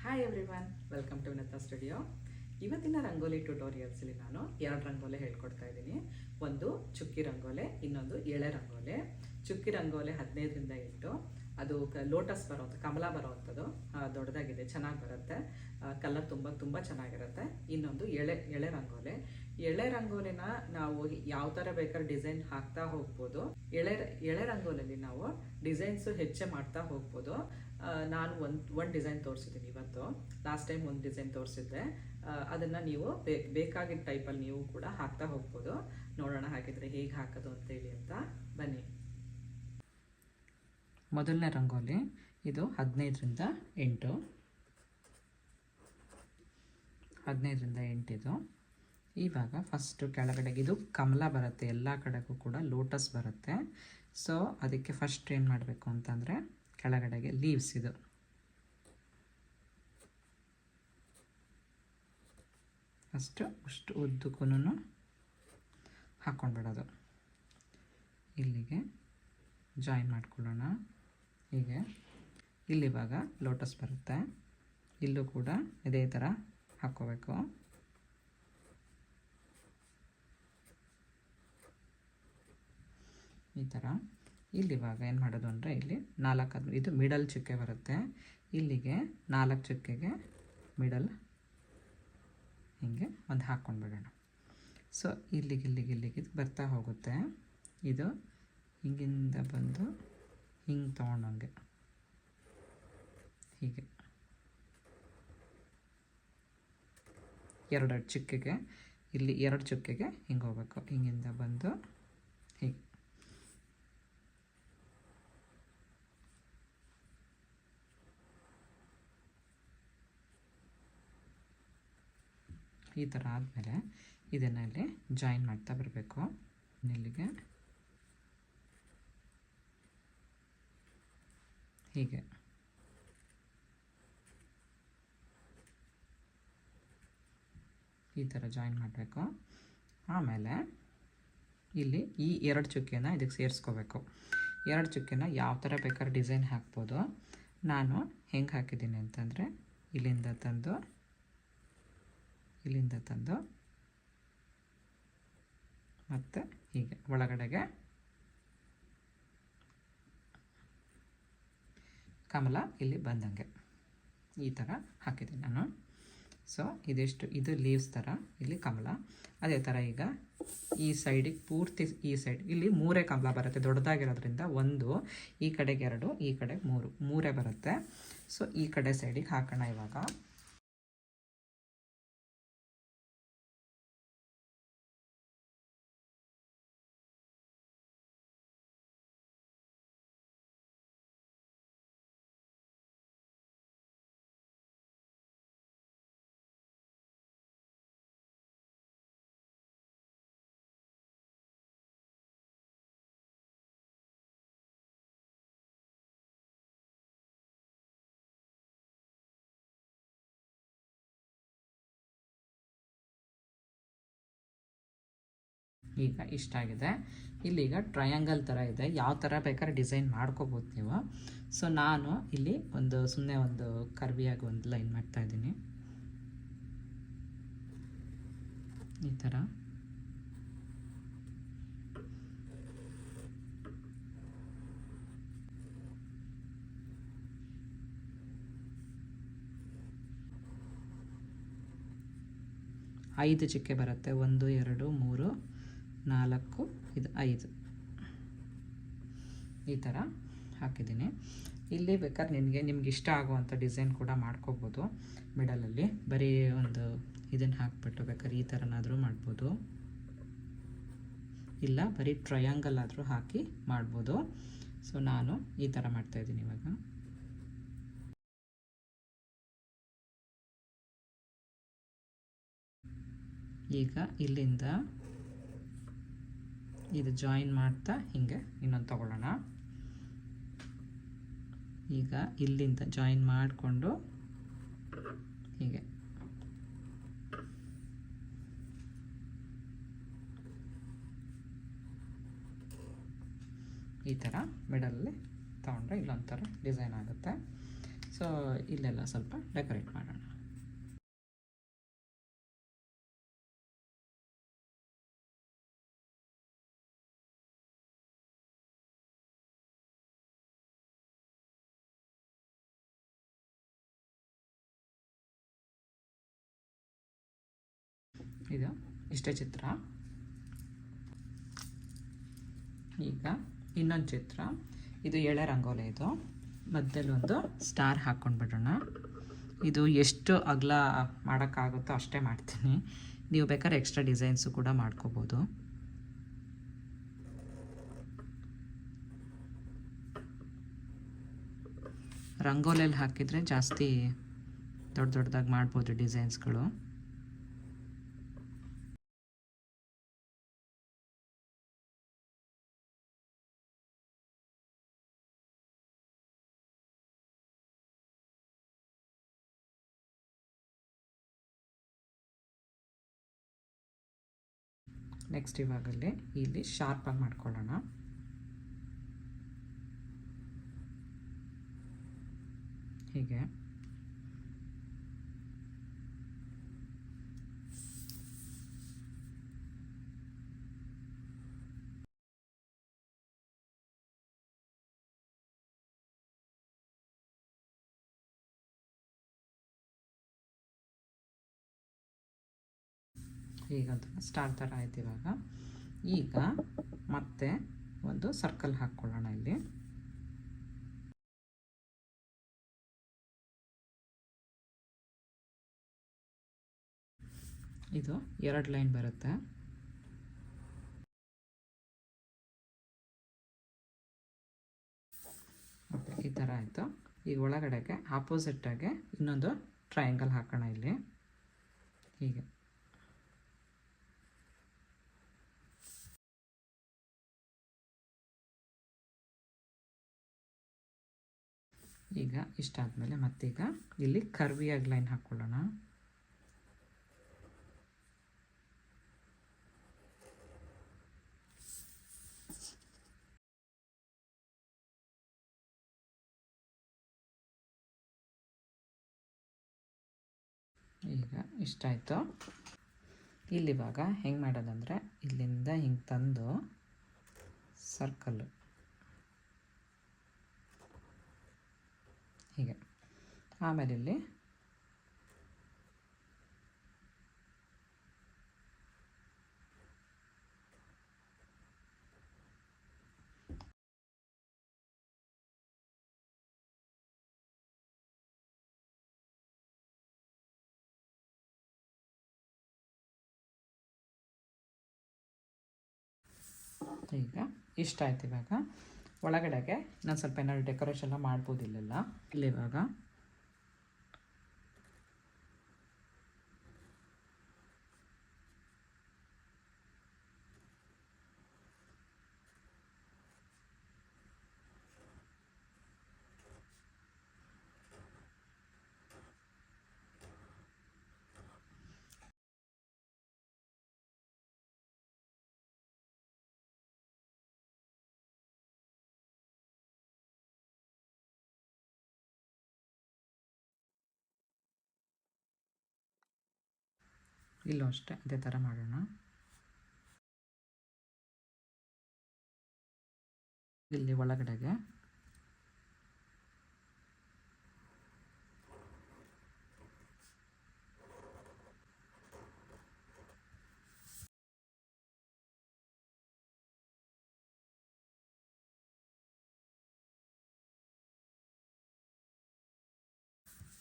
Hi everyone, welcome to Vinata studio. ಇವತ್ತಿನ ರಂಗೋಲಿ ಟ್ಯುಟೋರಿಯಲ್ಸಲ್ಲಿ ನಾನು 2 ರಂಗೋಲೆ ಹೇಳ್ಕೊಡ್ತಾ ಇದ್ದೀನಿ. ಒಂದು ಚುಕ್ಕಿ ರಂಗೋಲೆ, ಇನ್ನೊಂದು ಎಳೆ ರಂಗೋಲೆ. ಚುಕ್ಕಿ ರಂಗೋಲೆ 15ರಿಂದ 8, ಅದು ಲೋಟಸ್ ಬರೋವಂಥ ಕಮಲ ಬರೋವಂಥದ್ದು, ದೊಡ್ಡದಾಗಿದೆ, ಚೆನ್ನಾಗಿ ಬರುತ್ತೆ, ಕಲರ್ ತುಂಬ ಚೆನ್ನಾಗಿರುತ್ತೆ. ಇನ್ನೊಂದು ಎಳೆ ರಂಗೋಲೆ. ಎಳೆ ರಂಗೋಲಿನ ನಾವು ಯಾವ ಥರ ಬೇಕಾದ್ರೆ ಡಿಸೈನ್ ಹಾಕ್ತಾ ಹೋಗ್ಬೋದು. ಎಳೆ ರಂಗೋಲಲ್ಲಿ ನಾವು ಡಿಸೈನ್ಸು ಹೆಚ್ಚೆ ಮಾಡ್ತಾ ಹೋಗ್ಬೋದು. ನಾನು ಒಂದು ಡಿಸೈನ್ ತೋರಿಸಿದ್ದೀನಿ ಇವತ್ತು. ಲಾಸ್ಟ್ ಟೈಮ್ ಒಂದು ಡಿಸೈನ್ ತೋರಿಸಿದ್ದೆ. ಅದನ್ನು ನೀವು ಬೇಕಾಗಿದ್ದ ಟೈಪಲ್ಲಿ ನೀವು ಕೂಡ ಹಾಕ್ತಾ ಹೋಗ್ಬೋದು. ನೋಡೋಣ ಹಾಕಿದರೆ ಹೇಗೆ ಹಾಕೋದು ಅಂತೇಳಿ ಅಂತ ಬನ್ನಿ. ಮೊದಲನೇ ರಂಗೋಲಿ ಇದು 15ರಿಂದ 8. 15ರಿಂದ 8 ಇದು. ಇವಾಗ ಫಸ್ಟು ಕೆಳಗಡೆಗೆ ಇದು ಕಮಲ ಬರುತ್ತೆ, ಎಲ್ಲ ಕಡೆಗೂ ಕೂಡ ಲೋಟಸ್ ಬರುತ್ತೆ. ಸೊ ಅದಕ್ಕೆ ಫಸ್ಟ್ ಏನು ಮಾಡಬೇಕು ಅಂತಂದರೆ ಕೆಳಗಡೆಗೆ ಲೀವ್ಸ್ ಇದು ಫಸ್ಟು ಅಷ್ಟು ಉದ್ದಕ್ಕೂ ಹಾಕ್ಕೊಂಡ್ಬಿಡೋದು. ಇಲ್ಲಿಗೆ ಜಾಯಿನ್ ಮಾಡ್ಕೊಳ್ಳೋಣ. ಹೀಗೆ ಇಲ್ಲಿವಾಗ ಲೋಟಸ್ ಬರುತ್ತೆ, ಇಲ್ಲೂ ಕೂಡ ಇದೇ ಥರ ಹಾಕ್ಕೋಬೇಕು. ಈ ಥರ ಇಲ್ಲಿವಾಗ ಏನು ಮಾಡೋದು ಅಂದರೆ ಇಲ್ಲಿ 4 ಇದು ಮಿಡಲ್ ಚುಕ್ಕೆ ಬರುತ್ತೆ, ಇಲ್ಲಿಗೆ 4 ಚುಕ್ಕೆಗೆ ಮಿಡಲ್ ಹೀಗೆ ಒಂದು ಹಾಕ್ಕೊಂಡ್ಬಿಡೋಣ. ಸೊ ಇಲ್ಲಿಗೆ ಬರ್ತಾ ಹೋಗುತ್ತೆ. ಇದು ಹಿಂಗಿಂದ ಬಂದು ಹಿಂಗೆ ತೊಗೊಂಡಂಗೆ ಹೀಗೆ 2 ಚುಕ್ಕೆಗೆ ಇಲ್ಲಿ 2 ಚುಕ್ಕೆಗೆ ಹಿಂಗೆ ಹೋಗ್ಬೇಕು. ಹಿಂಗಿಂದ ಬಂದು ಹೀಗೆ ಈ ಥರ ಆದಮೇಲೆ ಇದನ್ನು ಇಲ್ಲಿ ಜಾಯಿನ್ ಮಾಡ್ತಾ ಬರಬೇಕು. ಇಲ್ಲಿಗೆ ಹೀಗೆ ಈ ಥರ ಜಾಯಿನ್ ಮಾಡಬೇಕು. ಆಮೇಲೆ ಇಲ್ಲಿ ಈ 2 ಚುಕ್ಕೆನ ಇದಕ್ಕೆ ಸೇರಿಸ್ಕೋಬೇಕು. 2 ಚುಕ್ಕೆನ ಯಾವ ಥರ ಬೇಕಾದ್ರೆ ಡಿಸೈನ್ ಹಾಕ್ಬೋದು. ನಾನು ಹೆಂಗೆ ಹಾಕಿದ್ದೀನಿ ಅಂತಂದರೆ ಇಲ್ಲಿಂದ ತಂದು ಮತ್ತು ಹೀಗೆ ಒಳಗಡೆಗೆ ಕಮಲ ಇಲ್ಲಿ ಬಂದಂಗೆ ಈ ಥರ ಹಾಕಿದ್ದೀನಿ ನಾನು. ಸೊ ಇದು ಲೀವ್ಸ್ ಥರ, ಇಲ್ಲಿ ಕಮಲ. ಅದೇ ಥರ ಈಗ ಈ ಸೈಡಿಗೆ ಪೂರ್ತಿ ಈ ಸೈಡ್ ಇಲ್ಲಿ 3 ಕಮಲ ಬರುತ್ತೆ, ದೊಡ್ಡದಾಗಿರೋದ್ರಿಂದ 1, ಈ ಕಡೆಗೆ 2, ಈ ಕಡೆಗೆ 3 ಬರುತ್ತೆ. ಸೊ ಈ ಕಡೆ ಸೈಡಿಗೆ ಹಾಕೋಣ. ಇವಾಗ ಈಗ ಇಷ್ಟ ಆಗಿದೆ. ಇಲ್ಲೀಗ ಟ್ರಯಾಂಗಲ್ ಥರ ಇದೆ, ಯಾವ ಥರ ಬೇಕಾದ್ರೆ ಡಿಸೈನ್ ಮಾಡ್ಕೋಬೋದು ನೀವು. ಸೊ ನಾನು ಇಲ್ಲಿ ಸುಮ್ಮನೆ ಒಂದು ಕರ್ವಿಯಾಗಿ ಒಂದು ಲೈನ್ ಮಾಡ್ತಾಯಿದ್ದೀನಿ ಈ ಥರ. ಐದು ಚುಕ್ಕೆ ಬರುತ್ತೆ, 1 2 3 4 ಇದು 5 ಈ ಥರ ಹಾಕಿದ್ದೀನಿ. ಇಲ್ಲಿ ಬೇಕಾದ್ರೆ ನಿಮ್ಗೆ ಇಷ್ಟ ಆಗುವಂಥ ಡಿಸೈನ್ ಕೂಡ ಮಾಡ್ಕೋಬೋದು. ಮಿಡಲಲ್ಲಿ ಬರೀ ಒಂದು ಇದನ್ನು ಹಾಕ್ಬಿಟ್ಟು ಬೇಕಾದ್ರೆ ಈ ಥರನಾದರೂ ಮಾಡ್ಬೋದು, ಇಲ್ಲ ಬರೀ ಟ್ರಯಾಂಗಲ್ ಆದರೂ ಹಾಕಿ ಮಾಡ್ಬೋದು. ಸೊ ನಾನು ಈ ಥರ ಮಾಡ್ತಾಯಿದ್ದೀನಿ ಇವಾಗ. ಈಗ ಇಲ್ಲಿಂದ ಇದು ಜಾಯಿನ್ ಮಾಡ್ತಾ ಹಿಂಗೆ ಇನ್ನೊಂದು ತಗೊಳ್ಳೋಣ. ಈಗ ಇಲ್ಲಿಂದ ಜಾಯಿನ್ ಮಾಡಿಕೊಂಡು ಹೀಗೆ ಈ ಥರ ಮಿಡಲಲ್ಲಿ ತೊಗೊಂಡ್ರೆ ಇಲ್ಲೊಂಥರ ಡಿಸೈನ್ ಆಗುತ್ತೆ. ಸೊ ಇಲ್ಲೆಲ್ಲ ಸ್ವಲ್ಪ ಡೆಕೋರೇಟ್ ಮಾಡೋಣ. ಇದು ಇಷ್ಟೇ ಚಿತ್ರ. ಈಗ ಇನ್ನೊಂದು ಚಿತ್ರ, ಇದು ಎಳೆ ರಂಗೋಲಿ. ಇದು ಮಧ್ಯದಲ್ಲಿ ಒಂದು ಸ್ಟಾರ್ ಹಾಕ್ಕೊಂಡು ಬಿಡೋಣ. ಇದು ಎಷ್ಟು ಅಗಲ ಮಾಡೋಕ್ಕಾಗುತ್ತೋ ಅಷ್ಟೇ ಮಾಡ್ತೀನಿ. ನೀವು ಬೇಕಾದ್ರೆ ಎಕ್ಸ್ಟ್ರಾ ಡಿಸೈನ್ಸು ಕೂಡ ಮಾಡ್ಕೋಬೋದು. ರಂಗೋಲಿಯಲ್ಲಿ ಹಾಕಿದರೆ ಜಾಸ್ತಿ ದೊಡ್ಡ ದೊಡ್ಡದಾಗಿ ಮಾಡ್ಬೋದು ಡಿಸೈನ್ಸ್ಗಳು. ನೆಕ್ಸ್ಟ್ ಇವಾಗಲೇ ಇಲ್ಲಿ ಶಾರ್ಪಾಗಿ ಮಾಡ್ಕೊಳ್ಳೋಣ. ಹೀಗೆ ಈಗ ಸ್ಟಾರ್ ಥರ ಆಯ್ತು. ಈಗ ಮತ್ತೆ ಒಂದು ಸರ್ಕಲ್ ಹಾಕ್ಕೊಳ್ಳೋಣ. ಇಲ್ಲಿ ಇದು 2 ಲೈನ್ ಬರುತ್ತೆ. ಓಕೆ, ಈ ಥರ ಆಯಿತು. ಈಗ ಒಳಗಡೆಗೆ ಆಪೋಸಿಟ್ಟಾಗೆ ಇನ್ನೊಂದು ಟ್ರಯಾಂಗಲ್ ಹಾಕೋಣ. ಇಲ್ಲಿ ಹೀಗೆ ಈಗ ಇಷ್ಟ ಆದಮೇಲೆ ಮತ್ತೀಗ ಇಲ್ಲಿ ಕರ್ವಿಯಾಗಿ ಲೈನ್ ಹಾಕ್ಕೊಳ್ಳೋಣ. ಈಗ ಇಷ್ಟ ಆಯಿತು. ಇಲ್ಲಿವಾಗ ಹೆಂಗೆ ಮಾಡೋದಂದರೆ ಇಲ್ಲಿಂದ ಹಿಂಗೆ ತಂದು ಸರ್ಕಲ್ಲು ಹೀಗೆ, ಆಮೇಲೆ ಇಲ್ಲಿ ಈಗ ಇಷ್ಟ ಆಯ್ತು. ಇವಾಗ ಒಳಗಡೆಗೆ ನಾನು ಸ್ವಲ್ಪ ಏನಾದ್ರು ಡೆಕೋರೇಷನ್ ಮಾಡ್ಬೋದು ಇಲ್ಲೆಲ್ಲ. ಇಲ್ಲಿವಾಗ ಇಲ್ಲೂ ಅಷ್ಟೇ ಅದೇ ಥರ ಮಾಡೋಣ. ಇಲ್ಲಿ ಒಳಗಡೆಗೆ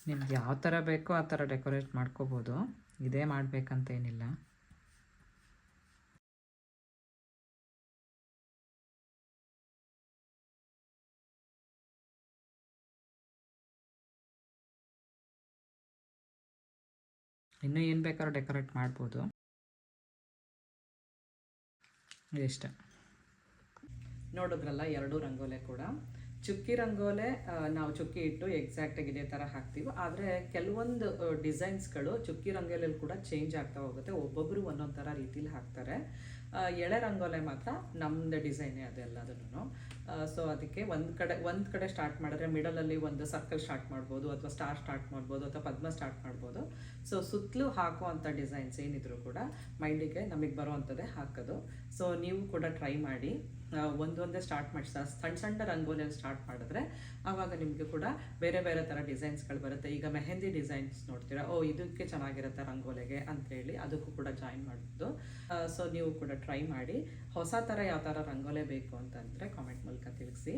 ನಿಮ್ಗೆ ಯಾವ ಥರ ಬೇಕೋ ಆ ಥರ ಡೆಕೋರೇಟ್ ಮಾಡ್ಕೋಬೋದು. ಇದೇ ಮಾಡಬೇಕಂತ ಏನಿಲ್ಲ. ಇನ್ನೂ ಏನು ಬೇಕಾದ್ರೂ ಡೆಕೋರೇಟ್ ಮಾಡ್ಬೋದು. ಇಷ್ಟ ನೋಡಿದ್ರಲ್ಲ, 2 ರಂಗೋಲೆ ಕೂಡ. ಚುಕ್ಕಿ ರಂಗೋಲೆ ನಾವು ಚುಕ್ಕಿ ಇಟ್ಟು ಎಕ್ಸಾಕ್ಟಾಗಿ ಇದೇ ಥರ ಹಾಕ್ತೀವಿ. ಆದರೆ ಕೆಲವೊಂದು ಡಿಸೈನ್ಸ್ಗಳು ಚುಕ್ಕಿ ರಂಗೋಲಿಯಲ್ಲಿ ಕೂಡ ಚೇಂಜ್ ಆಗ್ತಾ ಹೋಗುತ್ತೆ. ಒಬ್ಬೊಬ್ಬರು ಒಂದೊಂದು ಥರ ರೀತಿಲಿ ಹಾಕ್ತಾರೆ. ಎಳೆ ರಂಗೋಲೆ ಮಾತ್ರ ನಮ್ಮದು ಡಿಸೈನೇ ಅದೆಲ್ಲದನ್ನು. ಸೊ ಅದಕ್ಕೆ ಒಂದು ಕಡೆ ಸ್ಟಾರ್ಟ್ ಮಾಡಿದ್ರೆ ಮಿಡಲಲ್ಲಿ ಒಂದು ಸರ್ಕಲ್ ಸ್ಟಾರ್ಟ್ ಮಾಡ್ಬೋದು, ಅಥವಾ ಸ್ಟಾರ್ ಸ್ಟಾರ್ಟ್ ಮಾಡ್ಬೋದು, ಅಥವಾ ಪದ್ಮ ಸ್ಟಾರ್ಟ್ ಮಾಡ್ಬೋದು. ಸೊ ಸುತ್ತಲೂ ಹಾಕುವಂಥ ಡಿಸೈನ್ಸ್ ಏನಿದ್ರು ಕೂಡ ಮೈಂಡಿಗೆ ನಮಗೆ ಬರುವಂಥದ್ದೇ ಹಾಕೋದು. ಸೊ ನೀವು ಕೂಡ ಟ್ರೈ ಮಾಡಿ. ಒಂದೊಂದೇ ಸ್ಟಾರ್ಟ್ ಮಾಡಿ ಸಣ್ಣ ಸಣ್ಣ ರಂಗೋಲಿಯಲ್ಲಿ ಸ್ಟಾರ್ಟ್ ಮಾಡಿದ್ರೆ ಆವಾಗ ನಿಮಗೆ ಕೂಡ ಬೇರೆ ಬೇರೆ ಥರ ಡಿಸೈನ್ಸ್ಗಳು ಬರುತ್ತೆ. ಈಗ ಮೆಹಂದಿ ಡಿಸೈನ್ಸ್ ನೋಡ್ತೀರಾ, ಇದಕ್ಕೆ ಚೆನ್ನಾಗಿರುತ್ತೆ ರಂಗೋಲಿಗೆ ಅಂತೇಳಿ ಅದಕ್ಕೂ ಕೂಡ ಜಾಯಿನ್ ಮಾಡ್ಬೋದು. ಸೊ ನೀವು ಕೂಡ ಟ್ರೈ ಮಾಡಿ. ಹೊಸ ಥರ ಯಾವ ಥರ ರಂಗೋಲೆ ಬೇಕು ಅಂತಂದರೆ ಕಾಮೆಂಟ್ ಮೂಲಕ ತಿಳಿಸಿ,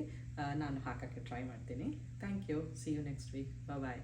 ನಾನು ಹಾಕೋಕ್ಕೆ ಟ್ರೈ ಮಾಡ್ತೀನಿ. Thank you. See you next week. Bye.